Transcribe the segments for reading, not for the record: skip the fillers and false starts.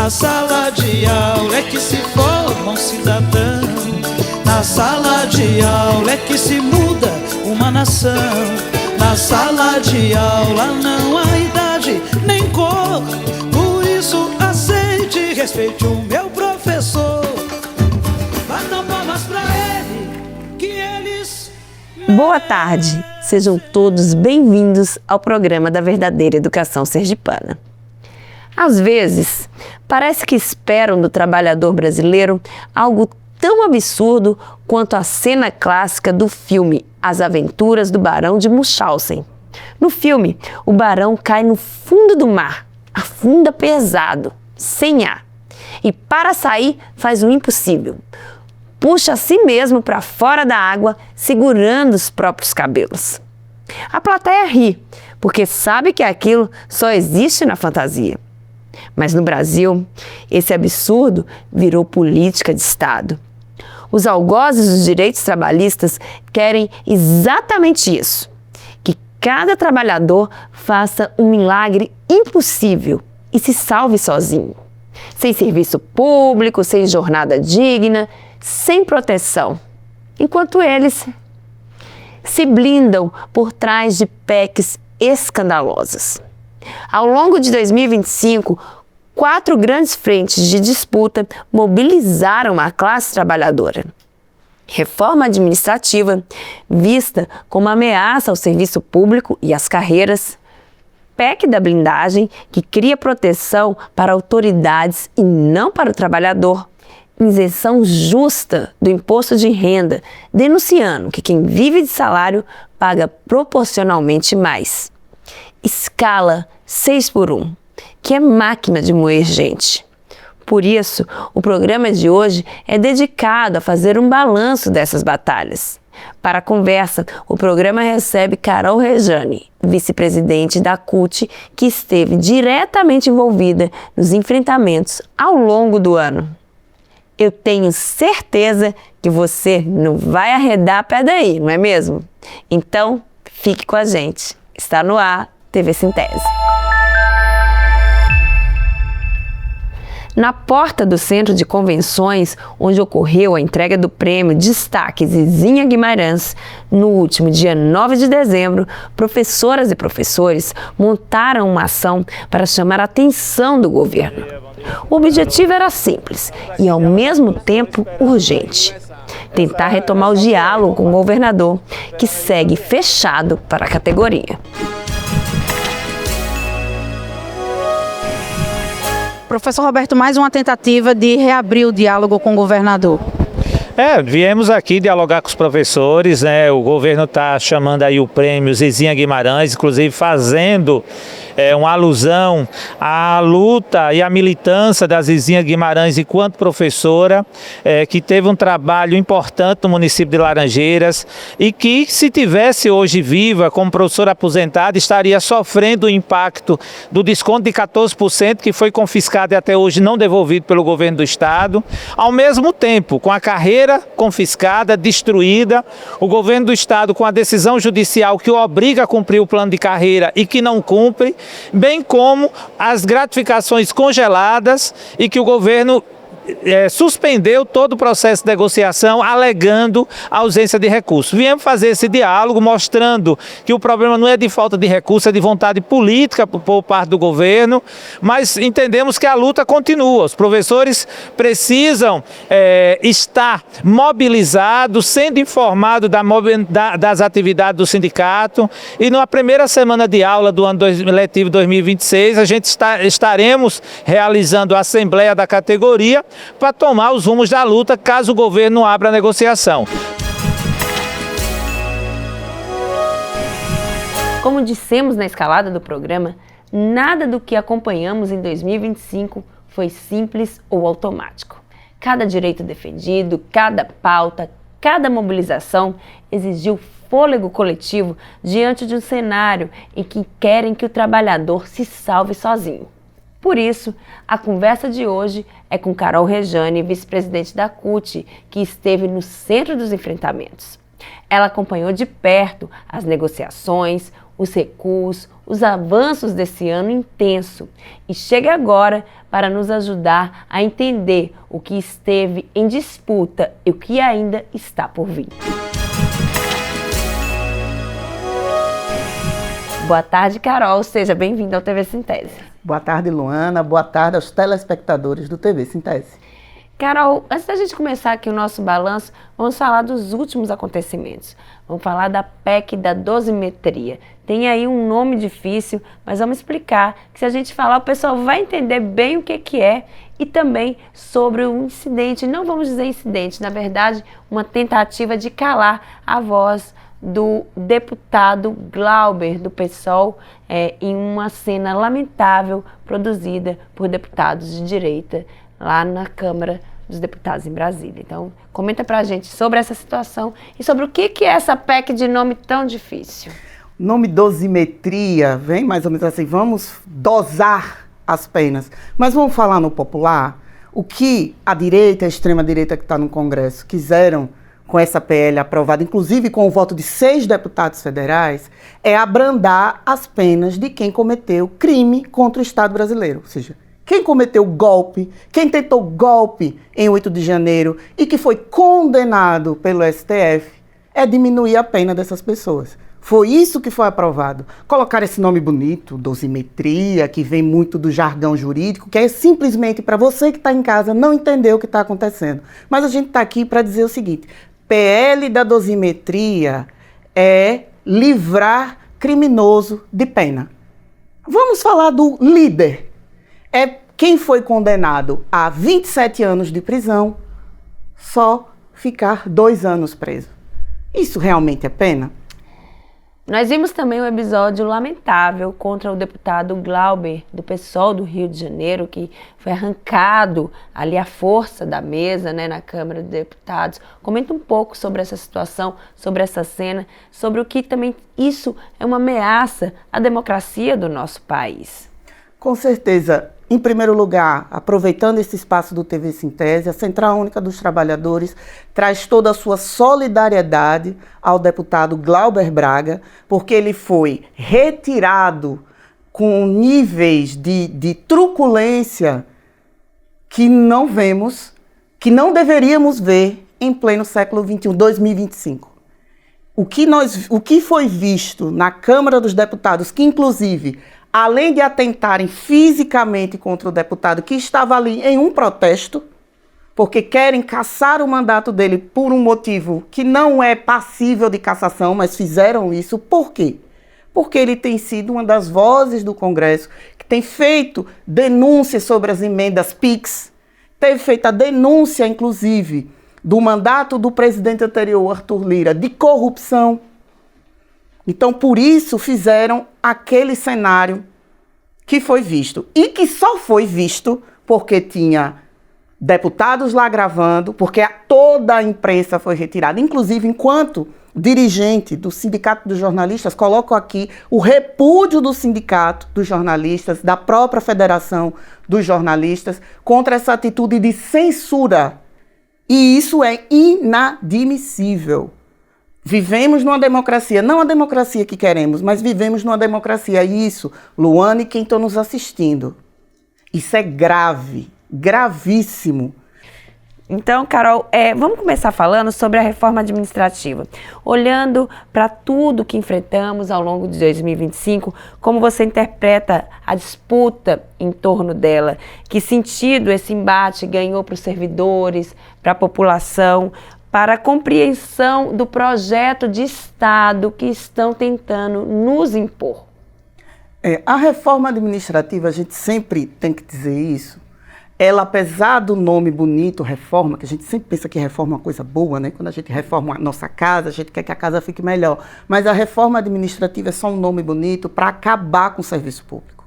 Na sala de aula é que se forma um cidadão. Na sala de aula é que se muda uma nação. Na sala de aula não há idade nem cor. Por isso aceite e respeite o meu professor. Batam palmas pra ele, que eles... Boa tarde, sejam todos bem-vindos ao programa da Verdadeira Educação Sergipana. Às vezes, parece que esperam do trabalhador brasileiro algo tão absurdo quanto a cena clássica do filme As Aventuras do Barão de Munchausen. No filme, o barão cai no fundo do mar, afunda pesado, sem ar, e para sair faz o impossível. Puxa a si mesmo para fora da água, segurando os próprios cabelos. A plateia ri, porque sabe que aquilo só existe na fantasia. Mas no Brasil, esse absurdo virou política de Estado. Os algozes dos direitos trabalhistas querem exatamente isso: que cada trabalhador faça um milagre impossível e se salve sozinho. Sem serviço público, sem jornada digna, sem proteção. Enquanto eles se blindam por trás de PECs escandalosas. Ao longo de 2025, 4 grandes frentes de disputa mobilizaram a classe trabalhadora. Reforma administrativa, vista como ameaça ao serviço público e às carreiras. PEC da blindagem, que cria proteção para autoridades e não para o trabalhador. Isenção justa do imposto de renda, denunciando que quem vive de salário paga proporcionalmente mais. Escala 6x1, que é máquina de moer gente. Por isso, o programa de hoje é dedicado a fazer um balanço dessas batalhas. Para a conversa, o programa recebe Carol Rejane, vice-presidente da CUT, que esteve diretamente envolvida nos enfrentamentos ao longo do ano. Eu tenho certeza que você não vai arredar a pé daí, não é mesmo? Então, fique com a gente. Está no ar, TV Sintese. Na porta do Centro de Convenções, onde ocorreu a entrega do prêmio Destaque Zizinha Guimarães, no último dia 9 de dezembro, professoras e professores montaram uma ação para chamar a atenção do governo. O objetivo era simples e, ao mesmo tempo, urgente: tentar retomar o diálogo com o governador, que segue fechado para a categoria. Professor Roberto, mais uma tentativa de reabrir o diálogo com o governador. Viemos aqui dialogar com os professores, né? O governo está chamando aí o prêmio Zizinha Guimarães, inclusive fazendo uma alusão à luta e à militância da Zizinha Guimarães enquanto professora, que teve um trabalho importante no município de Laranjeiras e que, se tivesse hoje viva como professora aposentada, estaria sofrendo o impacto do desconto de 14% que foi confiscado e até hoje não devolvido pelo governo do estado. Ao mesmo tempo, com a carreira confiscada, destruída, o governo do estado com a decisão judicial que o obriga a cumprir o plano de carreira e que não cumpre, bem como as gratificações congeladas e que o governo suspendeu todo o processo de negociação, alegando a ausência de recursos. Viemos fazer esse diálogo mostrando que o problema não é de falta de recursos, é de vontade política por parte do governo, mas entendemos que a luta continua. Os professores precisam estar mobilizados, sendo informados das atividades do sindicato, e na primeira semana de aula do ano letivo 2026, a gente estaremos realizando a assembleia da categoria para tomar os rumos da luta caso o governo abra a negociação. Como dissemos na escalada do programa, nada do que acompanhamos em 2025 foi simples ou automático. Cada direito defendido, cada pauta, cada mobilização exigiu fôlego coletivo diante de um cenário em que querem que o trabalhador se salve sozinho. Por isso, a conversa de hoje é com Carol Rejane, vice-presidente da CUT, que esteve no centro dos enfrentamentos. Ela acompanhou de perto as negociações, os recuos, os avanços desse ano intenso e chega agora para nos ajudar a entender o que esteve em disputa e o que ainda está por vir. Boa tarde, Carol. Seja bem-vinda ao TV Sintese. Boa tarde, Luana. Boa tarde aos telespectadores do TV Sintese. Carol, antes da gente começar aqui o nosso balanço, vamos falar dos últimos acontecimentos. Vamos falar da PEC da dosimetria. Tem aí um nome difícil, mas vamos explicar que se a gente falar, o pessoal vai entender bem o que é e também sobre o incidente. Não vamos dizer incidente, na verdade, uma tentativa de calar a voz do deputado Glauber, do PSOL, em uma cena lamentável produzida por deputados de direita lá na Câmara dos Deputados em Brasília. Então, comenta pra gente sobre essa situação e sobre o que é essa PEC de nome tão difícil. O nome dosimetria vem mais ou menos assim, vamos dosar as penas. Mas vamos falar no popular, o que a direita, a extrema-direita que está no Congresso, quiseram com essa PL aprovada, inclusive com o voto de 6 deputados federais, é abrandar as penas de quem cometeu crime contra o Estado brasileiro. Ou seja, quem cometeu golpe, quem tentou golpe em 8 de janeiro e que foi condenado pelo STF, é diminuir a pena dessas pessoas. Foi isso que foi aprovado. Colocar esse nome bonito, dosimetria, que vem muito do jargão jurídico, que é simplesmente para você que está em casa não entender o que está acontecendo. Mas a gente está aqui para dizer o seguinte: PL da dosimetria é livrar criminoso de pena. Vamos falar do líder. É quem foi condenado a 27 anos de prisão, só ficar 2 anos preso. Isso realmente é pena? Nós vimos também um episódio lamentável contra o deputado Glauber, do PSOL do Rio de Janeiro, que foi arrancado ali à força da mesa, na Câmara dos Deputados. Comenta um pouco sobre essa situação, sobre essa cena, sobre o que também isso é uma ameaça à democracia do nosso país. Com certeza. Em primeiro lugar, aproveitando esse espaço do TV Sintese, a Central Única dos Trabalhadores traz toda a sua solidariedade ao deputado Glauber Braga, porque ele foi retirado com níveis de truculência que não vemos, que não deveríamos ver em pleno século XXI, 2025. O que foi visto na Câmara dos Deputados, que inclusive, além de atentarem fisicamente contra o deputado que estava ali em um protesto, porque querem cassar o mandato dele por um motivo que não é passível de cassação, mas fizeram isso. Por quê? Porque ele tem sido uma das vozes do Congresso que tem feito denúncias sobre as emendas PIX, teve feito a denúncia, inclusive, do mandato do presidente anterior, Arthur Lira, de corrupção. Então, por isso, fizeram aquele cenário que foi visto. E que só foi visto porque tinha deputados lá gravando, porque toda a imprensa foi retirada. Inclusive, enquanto dirigente do Sindicato dos Jornalistas, coloco aqui o repúdio do Sindicato dos Jornalistas, da própria Federação dos Jornalistas, contra essa atitude de censura. E isso é inadmissível. Vivemos numa democracia, não a democracia que queremos, mas vivemos numa democracia. E isso, Luana e quem está nos assistindo, isso é grave, gravíssimo. Então, Carol, vamos começar falando sobre a reforma administrativa. Olhando para tudo que enfrentamos ao longo de 2025, como você interpreta a disputa em torno dela? Que sentido esse embate ganhou para os servidores, para a população, para a compreensão do projeto de Estado que estão tentando nos impor? A reforma administrativa, a gente sempre tem que dizer isso, ela, apesar do nome bonito, reforma, que a gente sempre pensa que reforma é uma coisa boa, né? Quando a gente reforma a nossa casa, a gente quer que a casa fique melhor. Mas a reforma administrativa é só um nome bonito para acabar com o serviço público.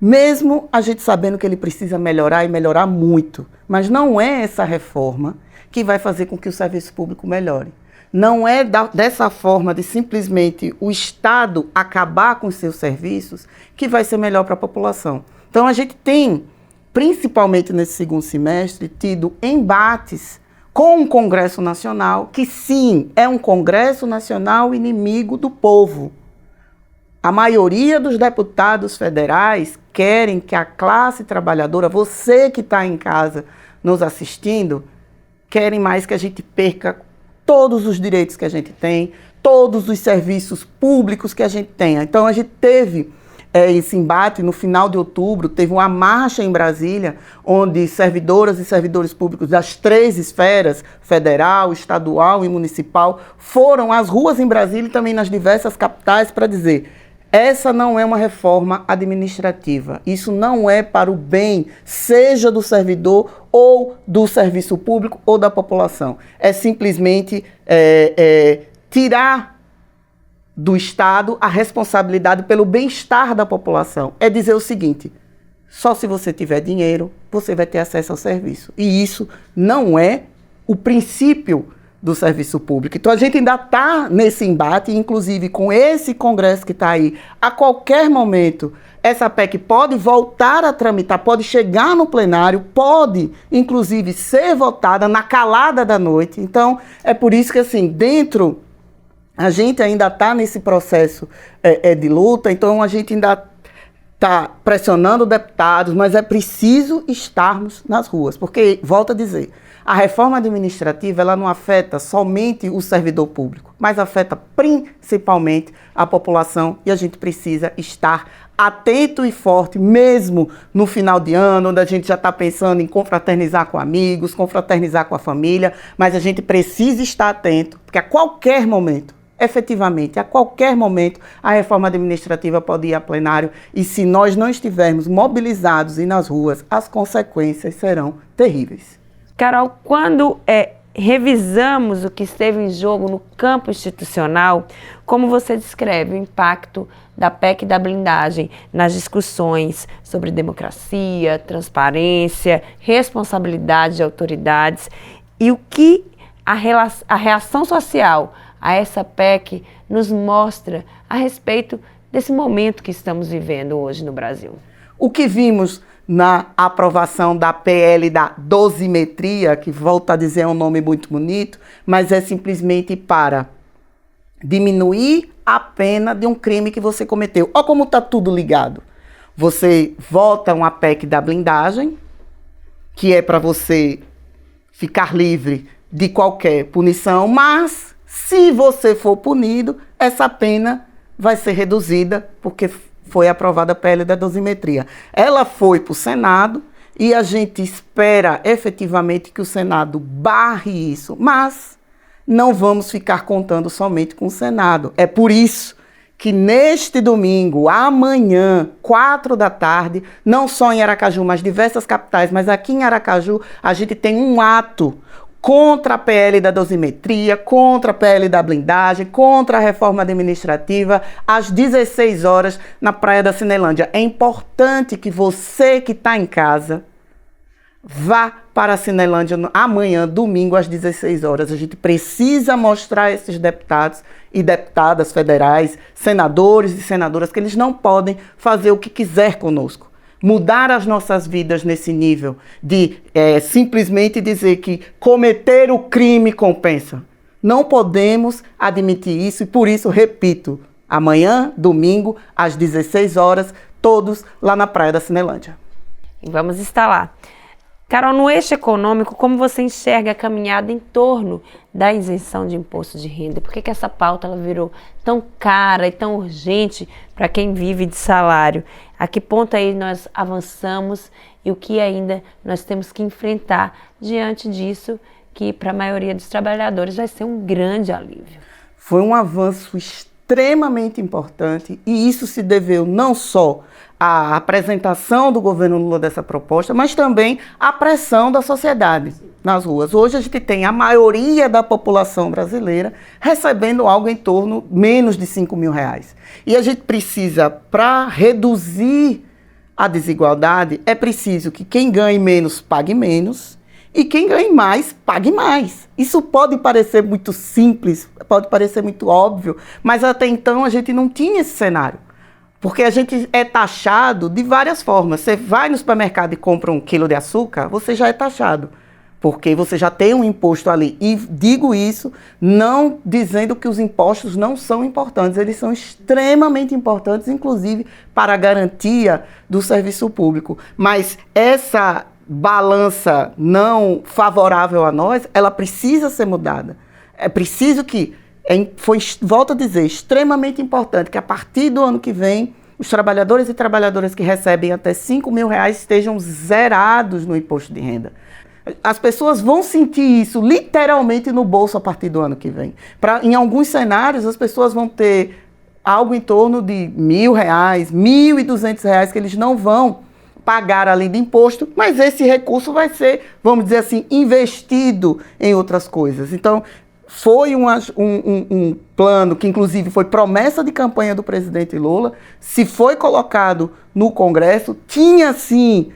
Mesmo a gente sabendo que ele precisa melhorar e melhorar muito. Mas não é essa reforma que vai fazer com que o serviço público melhore. Não é dessa forma de simplesmente o Estado acabar com os seus serviços que vai ser melhor para a população. Então a gente tem, principalmente nesse segundo semestre, tido embates com o Congresso Nacional, que sim, é um Congresso Nacional inimigo do povo. A maioria dos deputados federais querem que a classe trabalhadora, você que está em casa nos assistindo, querem mais que a gente perca todos os direitos que a gente tem, todos os serviços públicos que a gente tem. Então a gente teve esse embate no final de outubro, teve uma marcha em Brasília, onde servidoras e servidores públicos das 3 esferas, federal, estadual e municipal, foram às ruas em Brasília e também nas diversas capitais para dizer: essa não é uma reforma administrativa, isso não é para o bem, seja do servidor ou do serviço público ou da população. É simplesmente tirar do Estado a responsabilidade pelo bem-estar da população. É dizer o seguinte: só se você tiver dinheiro, você vai ter acesso ao serviço. E isso não é o princípio do serviço público. Então a gente ainda está nesse embate, inclusive com esse Congresso que está aí. A qualquer momento, essa PEC pode voltar a tramitar, pode chegar no plenário, pode, inclusive, ser votada na calada da noite. Então, é por isso que, assim, a gente ainda está nesse processo de luta, então a gente ainda está pressionando deputados, mas é preciso estarmos nas ruas, porque, volto a dizer, a reforma administrativa ela não afeta somente o servidor público, mas afeta principalmente a população, e a gente precisa estar atento e forte, mesmo no final de ano, onde a gente já está pensando em confraternizar com amigos, confraternizar com a família, mas a gente precisa estar atento, porque a qualquer momento, efetivamente, a qualquer momento, a reforma administrativa pode ir a plenário, e se nós não estivermos mobilizados e nas ruas, as consequências serão terríveis. Carol, quando revisamos o que esteve em jogo no campo institucional, como você descreve o impacto da PEC da blindagem nas discussões sobre democracia, transparência, responsabilidade de autoridades, e o que a reação social a essa PEC nos mostra a respeito desse momento que estamos vivendo hoje no Brasil? O que vimos na aprovação da PL da dosimetria, que volta a dizer é um nome muito bonito, mas é simplesmente para diminuir a pena de um crime que você cometeu. Olha como está tudo ligado. Você vota uma PEC da blindagem, que é para você ficar livre de qualquer punição, mas se você for punido, essa pena vai ser reduzida, porque foi aprovada a PL da dosimetria. Ela foi para o Senado e a gente espera efetivamente que o Senado barre isso, mas não vamos ficar contando somente com o Senado. É por isso que neste domingo, amanhã, 4 da tarde, não só em Aracaju, mas diversas capitais, mas aqui em Aracaju, a gente tem um ato contra a PL da dosimetria, contra a PL da blindagem, contra a reforma administrativa, às 16 horas, na Praia da Cinelândia. É importante que você que está em casa vá para a Cinelândia amanhã, domingo, às 16 horas. A gente precisa mostrar a esses deputados e deputadas federais, senadores e senadoras, que eles não podem fazer o que quiser conosco. Mudar as nossas vidas nesse nível de simplesmente dizer que cometer o crime compensa. Não podemos admitir isso e, por isso, repito, amanhã, domingo, às 16 horas, todos lá na Praia da Cinelândia. E vamos estar lá. Carol, no eixo econômico, como você enxerga a caminhada em torno da isenção de imposto de renda? Por que essa pauta ela virou tão cara e tão urgente para quem vive de salário? A que ponto aí nós avançamos e o que ainda nós temos que enfrentar diante disso, que para a maioria dos trabalhadores vai ser um grande alívio? Foi um avanço extremamente importante e isso se deveu não só à apresentação do governo Lula dessa proposta, mas também à pressão da sociedade nas ruas. Hoje a gente tem a maioria da população brasileira recebendo algo em torno menos de R$5.000. E a gente precisa, para reduzir a desigualdade, é preciso que quem ganhe menos pague menos e quem ganhe mais pague mais. Isso pode parecer muito simples, pode parecer muito óbvio, mas até então a gente não tinha esse cenário. Porque a gente é taxado de várias formas. Você vai no supermercado e compra 1 quilo de açúcar, você já é taxado. porque você já tem um imposto ali. E digo isso não dizendo que os impostos não são importantes, eles são extremamente importantes, inclusive para a garantia do serviço público. Mas essa balança não favorável a nós, ela precisa ser mudada. É preciso que, volto a dizer, extremamente importante que a partir do ano que vem, os trabalhadores e trabalhadoras que recebem até R$5.000 estejam zerados no imposto de renda. As pessoas vão sentir isso literalmente no bolso a partir do ano que vem. Em alguns cenários, as pessoas vão ter algo em torno de R$1.000, R$1.200 que eles não vão pagar além de imposto, mas esse recurso vai ser, vamos dizer assim, investido em outras coisas. Então, foi um plano que, inclusive, foi promessa de campanha do presidente Lula, se foi colocado no Congresso, tinha, sim,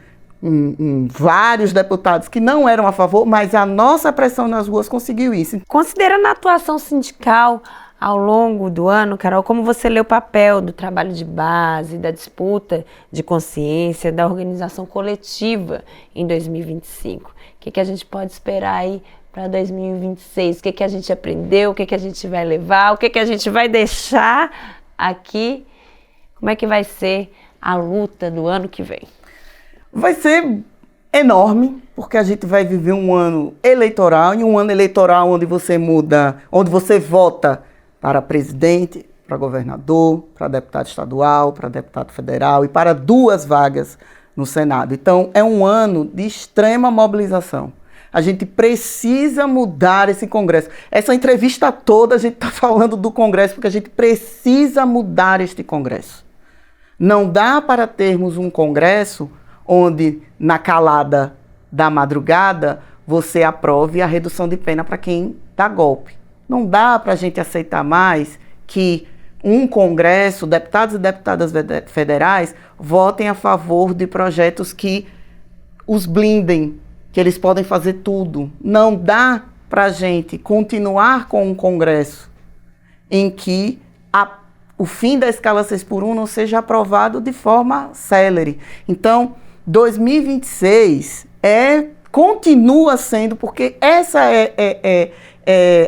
vários deputados que não eram a favor, mas a nossa pressão nas ruas conseguiu isso. Considerando a atuação sindical ao longo do ano, Carol, como você lê o papel do trabalho de base, da disputa de consciência, da organização coletiva em 2025? O que a gente pode esperar aí para 2026? O que a gente aprendeu? O que a gente vai levar? O que a gente vai deixar aqui? Como é que vai ser a luta do ano que vem? Vai ser enorme, porque a gente vai viver um ano eleitoral, e um ano eleitoral onde você muda, onde você vota para presidente, para governador, para deputado estadual, para deputado federal e para 2 vagas no Senado. Então, é um ano de extrema mobilização. A gente precisa mudar esse Congresso. Essa entrevista toda a gente está falando do Congresso porque a gente precisa mudar este Congresso. Não dá para termos um Congresso onde, na calada da madrugada, você aprove a redução de pena para quem dá golpe. Não dá para a gente aceitar mais que um Congresso, deputados e deputadas federais, votem a favor de projetos que os blindem, que eles podem fazer tudo. Não dá para a gente continuar com um Congresso em que o fim da escala 6x1 não seja aprovado de forma célere. Então, 2026 continua sendo, porque essa é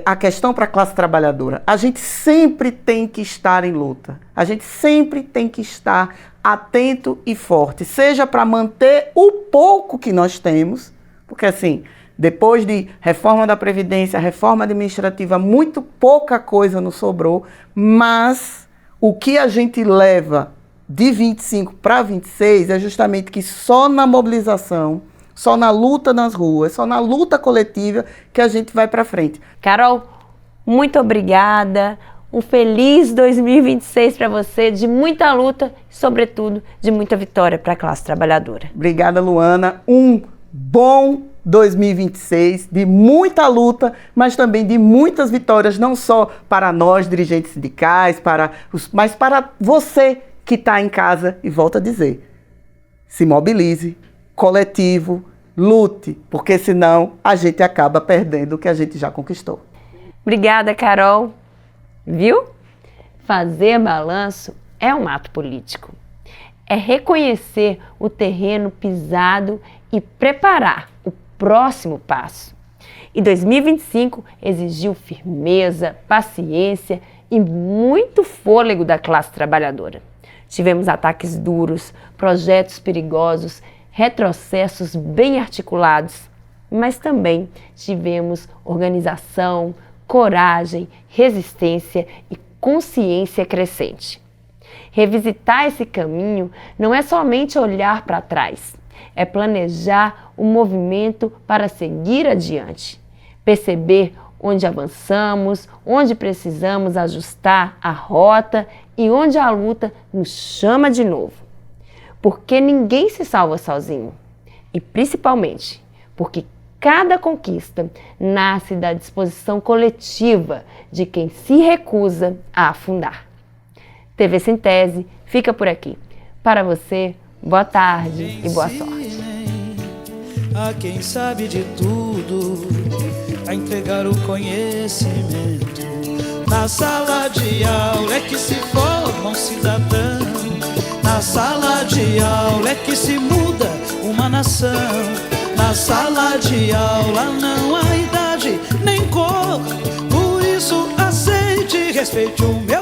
a questão para a classe trabalhadora. A gente sempre tem que estar em luta. A gente sempre tem que estar atento e forte, seja para manter o pouco que nós temos, porque assim, depois de reforma da Previdência, reforma administrativa, muito pouca coisa nos sobrou, mas o que a gente leva de 25 para 26 é justamente que só na mobilização, só na luta nas ruas, só na luta coletiva que a gente vai para frente. Carol, muito obrigada. Um feliz 2026 para você, de muita luta e, sobretudo, de muita vitória para a classe trabalhadora. Obrigada, Luana. Um bom 2026, de muita luta, mas também de muitas vitórias, não só para nós, dirigentes sindicais, mas para você que está em casa. E volto a dizer, se mobilize, coletivo, lute, porque senão a gente acaba perdendo o que a gente já conquistou. Obrigada, Carol. Viu? Fazer balanço é um ato político. É reconhecer o terreno pisado e preparar o próximo passo. E 2025 exigiu firmeza, paciência e muito fôlego da classe trabalhadora. Tivemos ataques duros, projetos perigosos, retrocessos bem articulados, mas também tivemos organização, coragem, resistência e consciência crescente. Revisitar esse caminho não é somente olhar para trás, é planejar o movimento para seguir adiante, perceber onde avançamos, onde precisamos ajustar a rota e onde a luta nos chama de novo. Porque ninguém se salva sozinho e, principalmente, porque cada conquista nasce da disposição coletiva de quem se recusa a afundar. TV Sintese fica por aqui. Para você, boa tarde e boa sorte. A quem sabe de tudo, a entregar o conhecimento. Na sala de aula é que se forma um cidadão. Na sala de aula é que se muda uma nação. Na sala de aula não há idade nem cor. Por isso aceite e respeite o meu